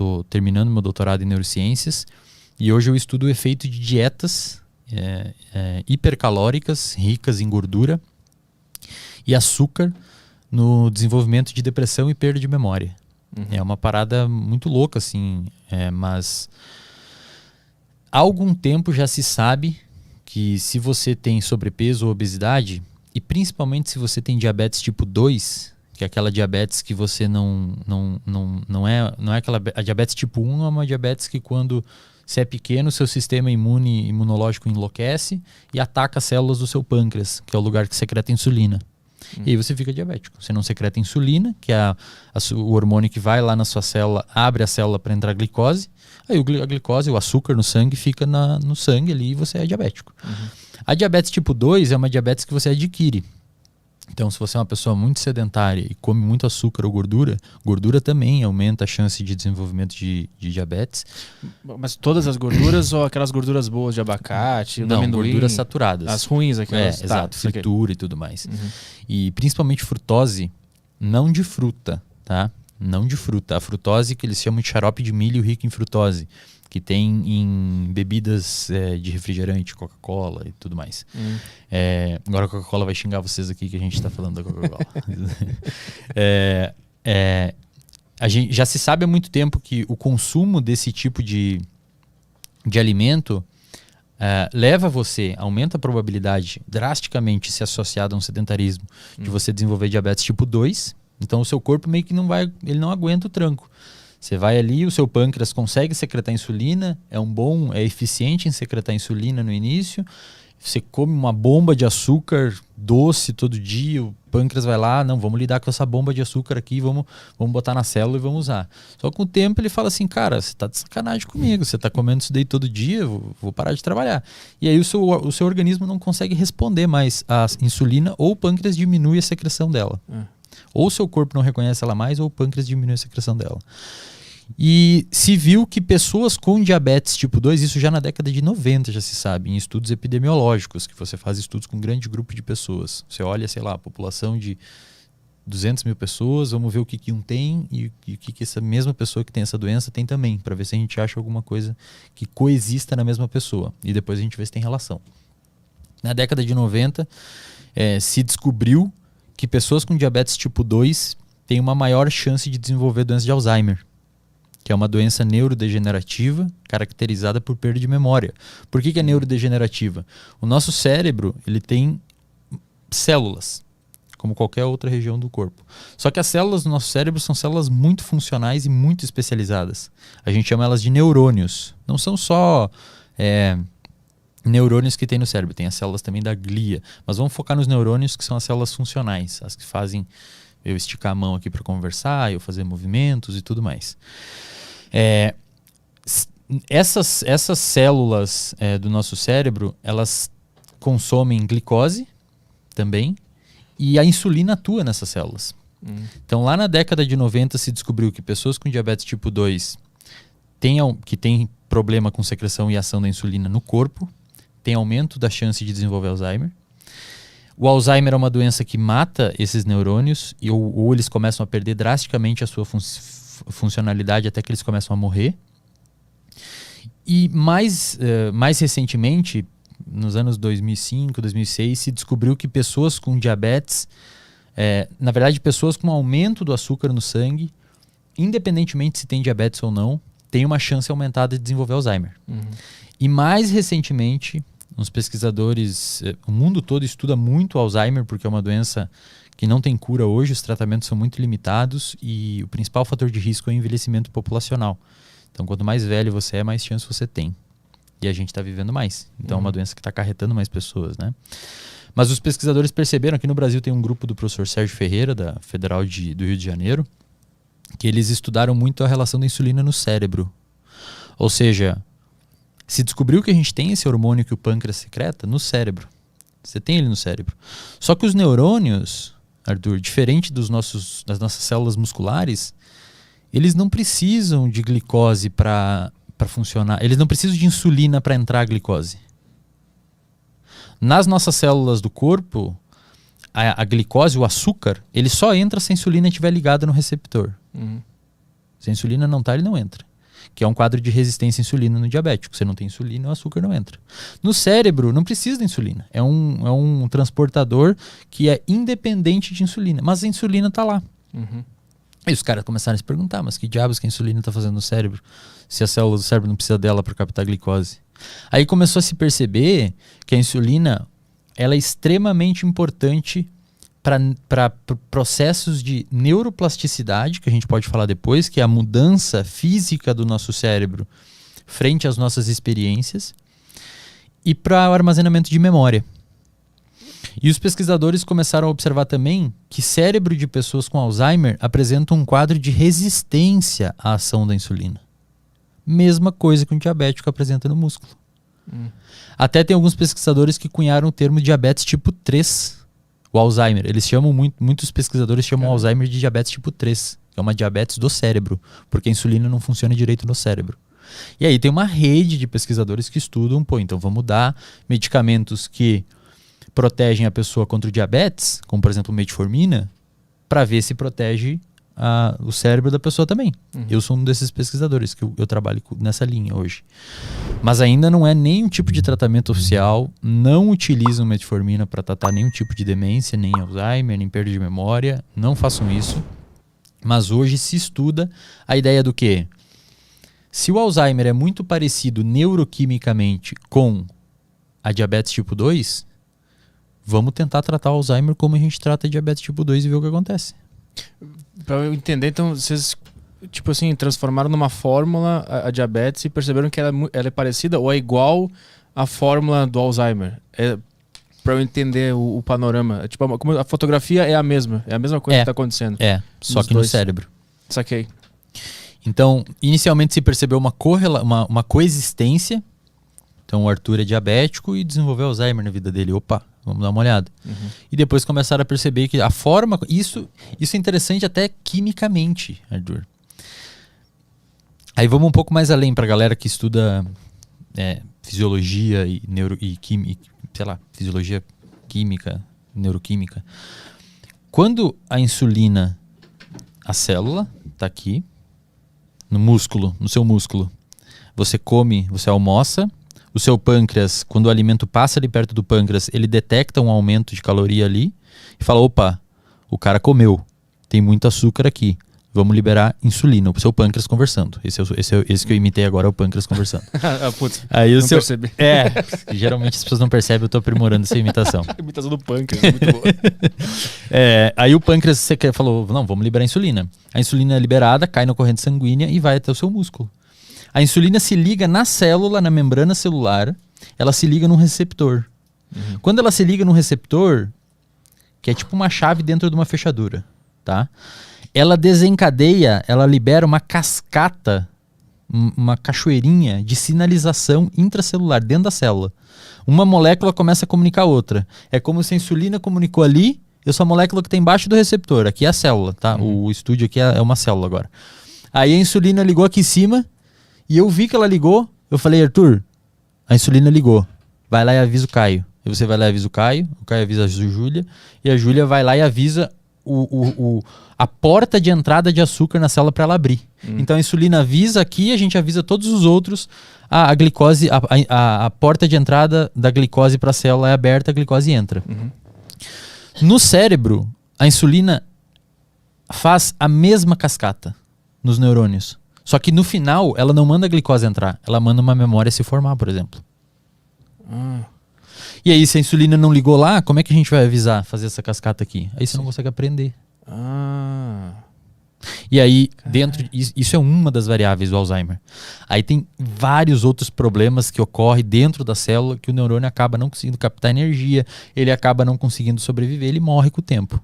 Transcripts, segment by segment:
tô terminando meu doutorado em neurociências e hoje eu estudo o efeito de dietas hipercalóricas, ricas em gordura e açúcar no desenvolvimento de depressão e perda de memória. É uma parada muito louca, assim, mas há algum tempo já se sabe que se você tem sobrepeso ou obesidade, e principalmente se você tem diabetes tipo 2, que é aquela diabetes que você não é aquela... A diabetes tipo 1 é uma diabetes que quando você é pequeno, seu sistema imunológico enlouquece e ataca as células do seu pâncreas, que é o lugar que secreta insulina. E aí você fica diabético. Você não secreta insulina, que é o hormônio que vai lá na sua célula, abre a célula para entrar glicose. Aí a glicose, o açúcar no sangue, fica no sangue ali e você é diabético. A diabetes tipo 2 é uma diabetes que você adquire. Então, se você é uma pessoa muito sedentária e come muito açúcar ou gordura também aumenta a chance de desenvolvimento de diabetes. Mas todas as gorduras ou aquelas gorduras boas de abacate, não, amendoim, gorduras saturadas. as ruins, aquelas. Exato, fritura e tudo mais. E principalmente frutose, não de fruta, tá? Não de fruta. A frutose que eles chamam de xarope de milho rico em frutose, que tem em bebidas de refrigerante, Coca-Cola e tudo mais. Agora a Coca-Cola vai xingar vocês aqui que a gente está falando da Coca-Cola. A gente já se sabe há muito tempo que o consumo desse tipo de alimento leva você, aumenta a probabilidade drasticamente, se associado a um sedentarismo, de você desenvolver diabetes tipo 2. Então o seu corpo meio que ele não aguenta o tranco. Você vai ali, o seu pâncreas consegue secretar insulina, é eficiente em secretar insulina no início. Você come uma bomba de açúcar doce todo dia, o pâncreas vai lá, não, vamos lidar com essa bomba de açúcar aqui, vamos botar na célula e vamos usar. Só que com o tempo ele fala assim, cara, você tá de sacanagem comigo, você tá comendo isso daí todo dia, vou parar de trabalhar. E aí o seu organismo não consegue responder mais à insulina, ou o pâncreas diminui a secreção dela. Ou o seu corpo não reconhece ela mais, ou o pâncreas diminui a secreção dela. E se viu que pessoas com diabetes tipo 2, isso já na década de 90 já se sabe, em estudos epidemiológicos, que você faz estudos com um grande grupo de pessoas. Você olha, sei lá, a população de 200 mil pessoas, vamos ver o que um tem e o que essa mesma pessoa que tem essa doença tem também, para ver se a gente acha alguma coisa que coexista na mesma pessoa. E depois a gente vê se tem relação. Na década de 90, se descobriu que pessoas com diabetes tipo 2 têm uma maior chance de desenvolver doença de Alzheimer, que é uma doença neurodegenerativa caracterizada por perda de memória. Por que é neurodegenerativa? O nosso cérebro ele tem células, como qualquer outra região do corpo. Só que as células do nosso cérebro são células muito funcionais e muito especializadas. A gente chama elas de neurônios. Não são só neurônios que tem no cérebro, tem as células também da glia. Mas vamos focar nos neurônios, que são as células funcionais, as que fazem eu esticar a mão aqui para conversar, eu fazer movimentos e tudo mais. Essas células do nosso cérebro, elas consomem glicose também, e a insulina atua nessas células. Então lá na década de 90 se descobriu que pessoas com diabetes tipo 2 que têm problema com secreção e ação da insulina no corpo, tem aumento da chance de desenvolver Alzheimer. O Alzheimer é uma doença que mata esses neurônios ou eles começam a perder drasticamente a sua funcionalidade até que eles começam a morrer. E mais recentemente, nos anos 2005, 2006, se descobriu que pessoas com diabetes, na verdade pessoas com aumento do açúcar no sangue, independentemente se tem diabetes ou não, tem uma chance aumentada de desenvolver Alzheimer. E mais recentemente, uns pesquisadores, o mundo todo estuda muito Alzheimer, porque é uma doença que não tem cura hoje, os tratamentos são muito limitados e o principal fator de risco é o envelhecimento populacional. Então, quanto mais velho você é, mais chance você tem. E a gente está vivendo mais. Então, é uma doença que está acarretando mais pessoas, né? Mas os pesquisadores perceberam, aqui no Brasil tem um grupo do professor Sérgio Ferreira, da Federal do Rio de Janeiro, que eles estudaram muito a relação da insulina no cérebro. Ou seja, se descobriu que a gente tem esse hormônio que o pâncreas secreta no cérebro. Você tem ele no cérebro. Só que os neurônios, Arthur, diferente das nossas células musculares, eles não precisam de glicose para funcionar. Eles não precisam de insulina para entrar a glicose. Nas nossas células do corpo, a glicose, o açúcar, ele só entra se a insulina estiver ligada no receptor. Se a insulina não está, ele não entra. que é um quadro de resistência à insulina no diabético. Você não tem insulina, o açúcar não entra. No cérebro, não precisa da insulina. É um transportador que é independente de insulina, mas a insulina está lá. E os caras começaram a se perguntar, mas que diabos que a insulina está fazendo no cérebro? Se a célula do cérebro não precisa dela para captar glicose. Aí começou a se perceber que a insulina ela é extremamente importante para processos de neuroplasticidade, que a gente pode falar depois, que é a mudança física do nosso cérebro frente às nossas experiências, e para o armazenamento de memória. E os pesquisadores começaram a observar também que cérebro de pessoas com Alzheimer apresenta um quadro de resistência à ação da insulina. Mesma coisa que um diabético apresenta no músculo. Até tem alguns pesquisadores que cunharam o termo diabetes tipo 3, o Alzheimer. Eles chamam muitos pesquisadores chamam o Alzheimer de diabetes tipo 3, que é uma diabetes do cérebro, porque a insulina não funciona direito no cérebro. E aí tem uma rede de pesquisadores que estudam, então vamos dar medicamentos que protegem a pessoa contra o diabetes, como por exemplo metformina, para ver se protege o cérebro da pessoa também. Eu sou um desses pesquisadores que eu trabalho nessa linha hoje. Mas ainda não é nenhum tipo de tratamento oficial, não utilizam metformina para tratar nenhum tipo de demência, nem Alzheimer, nem perda de memória, não façam isso. Mas hoje se estuda a ideia do quê? Se o Alzheimer é muito parecido neuroquimicamente com a diabetes tipo 2, vamos tentar tratar o Alzheimer como a gente trata a diabetes tipo 2 e ver o que acontece. Para eu entender, então, vocês tipo assim, transformaram numa fórmula a diabetes e perceberam que ela é parecida ou é igual à fórmula do Alzheimer? Para eu entender o panorama. Tipo, como a fotografia é a mesma coisa que está acontecendo. Só que no cérebro. Saquei. Então, inicialmente se percebeu uma coexistência. Então, o Arthur é diabético e desenvolveu Alzheimer na vida dele. Opa, vamos dar uma olhada. E depois começaram a perceber que a forma... Isso é interessante até quimicamente, Arthur. Aí vamos um pouco mais além para a galera que estuda fisiologia e fisiologia química, neuroquímica. Quando a insulina, a célula, está aqui, no seu músculo, você come, você almoça, o seu pâncreas, quando o alimento passa ali perto do pâncreas, ele detecta um aumento de caloria ali e fala, opa, o cara comeu, tem muito açúcar aqui, vamos liberar insulina, o seu pâncreas conversando. Esse que eu imitei agora é o pâncreas conversando. Putz, aí não percebi. Geralmente as pessoas não percebem, eu estou aprimorando essa imitação. A imitação do pâncreas, muito boa. Aí o pâncreas falou, não, vamos liberar a insulina. A insulina é liberada, cai na corrente sanguínea e vai até o seu músculo. A insulina se liga na célula, na membrana celular, ela se liga num receptor. Quando ela se liga num receptor, que é tipo uma chave dentro de uma fechadura, tá? Ela desencadeia, ela libera uma cascata, uma cachoeirinha de sinalização intracelular dentro da célula. Uma molécula começa a comunicar a outra. É como se a insulina comunicou ali, eu sou a molécula que está embaixo do receptor. Aqui é a célula, tá? O estúdio aqui é uma célula agora. Aí a insulina ligou aqui em cima, e eu vi que ela ligou, eu falei, Arthur, a insulina ligou, vai lá e avisa o Caio. E você vai lá e avisa o Caio avisa a Júlia, e a Júlia vai lá e avisa a porta de entrada de açúcar na célula para ela abrir. Então a insulina avisa aqui, a gente avisa todos os outros, a glicose, a porta de entrada da glicose para a célula é aberta, a glicose entra. No cérebro, a insulina faz a mesma cascata nos neurônios. Só que no final, ela não manda a glicose entrar, ela manda uma memória se formar, por exemplo. E aí, se a insulina não ligou lá, como é que a gente vai avisar, fazer essa cascata aqui? Aí você não consegue aprender. E aí, isso é uma das variáveis do Alzheimer. Aí tem vários outros problemas que ocorrem dentro da célula que o neurônio acaba não conseguindo captar energia, ele acaba não conseguindo sobreviver, ele morre com o tempo.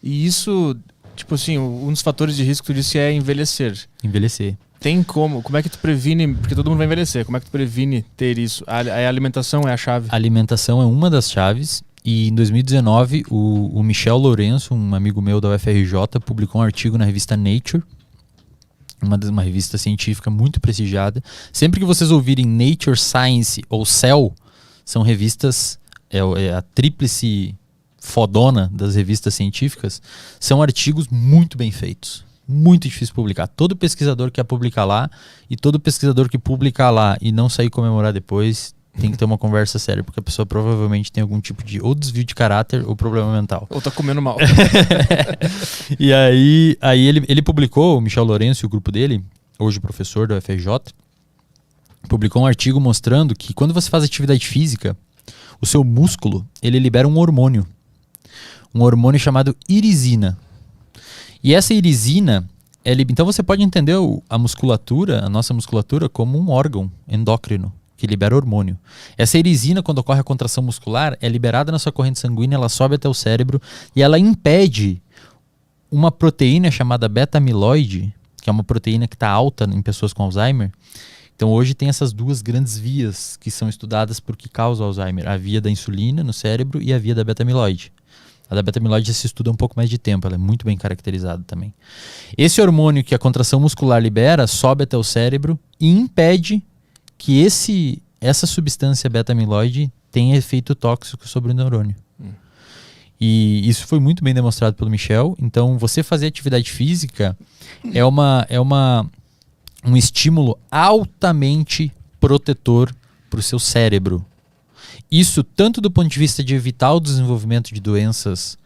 E isso... Tipo assim, um dos fatores de risco que tu disse é envelhecer. Envelhecer. Tem como é que tu previne, porque todo mundo vai envelhecer, como é que tu previne ter isso? A alimentação é a chave? A alimentação é uma das chaves e em 2019 o Michel Lourenço, um amigo meu da UFRJ, publicou um artigo na revista Nature, uma revista científica muito prestigiada. Sempre que vocês ouvirem Nature, Science ou Cell, são revistas, é a tríplice fodona das revistas científicas, são artigos muito bem feitos. Muito difícil publicar. Todo pesquisador quer publicar lá, e todo pesquisador que publicar lá e não sair comemorar depois tem que ter uma conversa séria, porque a pessoa provavelmente tem algum tipo de ou desvio de caráter ou problema mental. Ou tá comendo mal. E aí ele publicou, o Michel Lourenço e o grupo dele, hoje professor da UFRJ, publicou um artigo mostrando que quando você faz atividade física, o seu músculo, ele libera um hormônio chamado irisina. E essa irisina, então você pode entender a nossa musculatura, como um órgão endócrino que libera hormônio. Essa irisina, quando ocorre a contração muscular, é liberada na sua corrente sanguínea, ela sobe até o cérebro e ela impede uma proteína chamada beta-amiloide, que é uma proteína que está alta em pessoas com Alzheimer. Então hoje tem essas duas grandes vias que são estudadas por que causa o Alzheimer. A via da insulina no cérebro e a via da beta-amiloide. A da beta-amiloide se estuda um pouco mais de tempo, ela é muito bem caracterizada também. Esse hormônio que a contração muscular libera sobe até o cérebro e impede que essa substância beta-amiloide tenha efeito tóxico sobre o neurônio. E isso foi muito bem demonstrado pelo Michel. Então, você fazer atividade física é um estímulo altamente protetor para o seu cérebro. Isso tanto do ponto de vista de evitar o desenvolvimento de doenças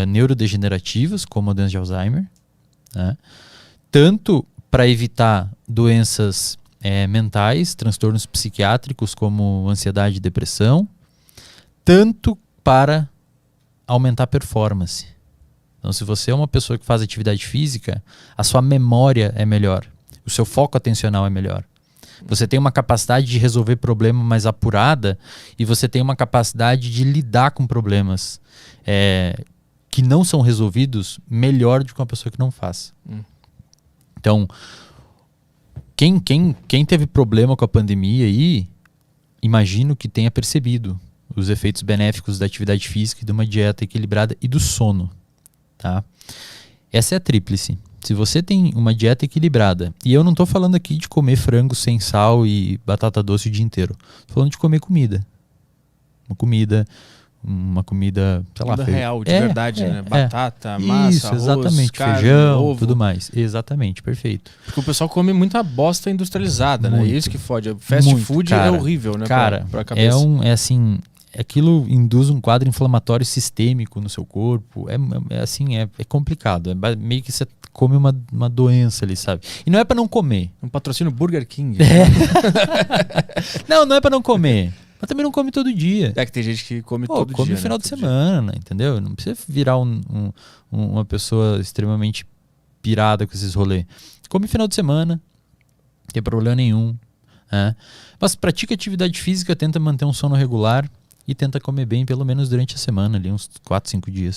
neurodegenerativas, como a doença de Alzheimer, né? Tanto para evitar doenças mentais, transtornos psiquiátricos como ansiedade e depressão, tanto para aumentar a performance. Então, se você é uma pessoa que faz atividade física, a sua memória é melhor, o seu foco atencional é melhor. Você tem uma capacidade de resolver problema mais apurada e você tem uma capacidade de lidar com problemas que não são resolvidos melhor do que uma pessoa que não faz. Então, quem teve problema com a pandemia aí, imagino que tenha percebido os efeitos benéficos da atividade física e de uma dieta equilibrada e do sono. Tá? Essa é a tríplice. Se você tem uma dieta equilibrada, e eu não estou falando aqui de comer frango sem sal e batata doce o dia inteiro. Estou falando de comer comida. Uma comida, sei lá, real, de verdade, né? Batata, massa, isso, arroz, exatamente, carne, feijão, ovo. tudo mais. Exatamente, perfeito. Porque o pessoal come muita bosta industrializada, né? E isso que fode. Fast Muito, food cara, é horrível, né? Cara, pra cabeça. Aquilo induz um quadro inflamatório sistêmico no seu corpo. É complicado. É meio que você come uma doença ali, sabe? E não é pra não comer. Um patrocínio Burger King. Não é pra não comer. Mas também não come todo dia. É que tem gente que come todo dia. Come no final de semana, entendeu? Não precisa virar uma pessoa extremamente pirada com esses rolês. Come final de semana, não tem problema nenhum. Mas pratica atividade física, tenta manter um sono regular e tenta comer bem pelo menos durante a semana, ali uns 4, 5 dias.